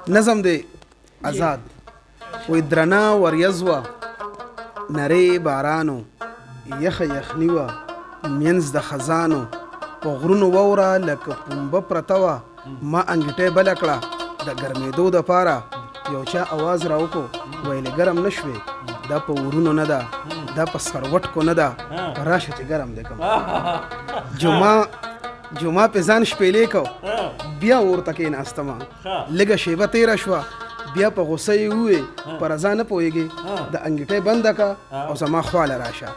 نظم دی آزاد وی درنا وریځ وه نرې بارانو یخه یخني وه منځ د خزانو په غرونو واوره لکه پنبه پرته وه ما انګیټۍ بله کړه د ګرمېدو دپاره یو چا اواز راوکړو ویلې ګرم نه شوې دا په ورونو نه ده دا په سکروټکو نه ده راشه چې ګرم دی کوم جمعه پې ځان شپېلې کو بیا ورته کېناستمه لږه شیبه تېره شوه بیا په غوسه یې ووې په رضا نه پوهېږې د انګیټۍ بنده که او زما خواله راشه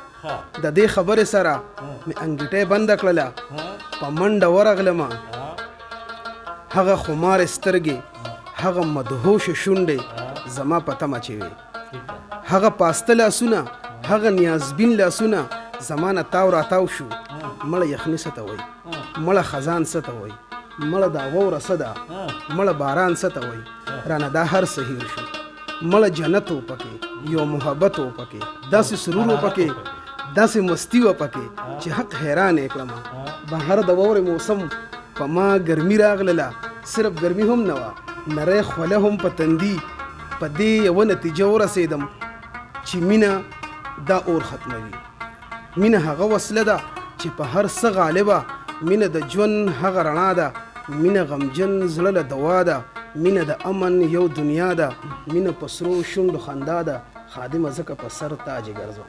د دې خبرې سره مې انګیټۍ بنده کړله په منډه ورغلمه هغه خمارې سترګې هغه مدهوشه شونډې زما په تمه چې وې هغه پاسته لاسونه هغه نیازبین لاسونه زما نه تاو راتاو شو مړه یخني څه ته وایي مړه خزان څه ته وایي مړه دا واوره څه ده مړه باران څه ته وایي رانه دا هر څه هیر شو مړه جنت و پکې یو محبت و پکې داسې سرور و پکې داسې مستی و پکې چې حق حیران یې کړمه بهر د واورې موسم په ما ګرمي راغلله صرف ګرمي هم نه وه نری خوله هم په تندي په دې یوه نتیجه ورسېدم چې مینه دا اور ختموي مینه هغه وسله ده چې په هر څه غالبه مینه د ژوند هغه رڼا ده مینه غمجن زړه له دوا ده مینه د امن یو دنیا ده مینه په سرو شونډو خندا ده خادمه ځکه په سر تاج ګرځم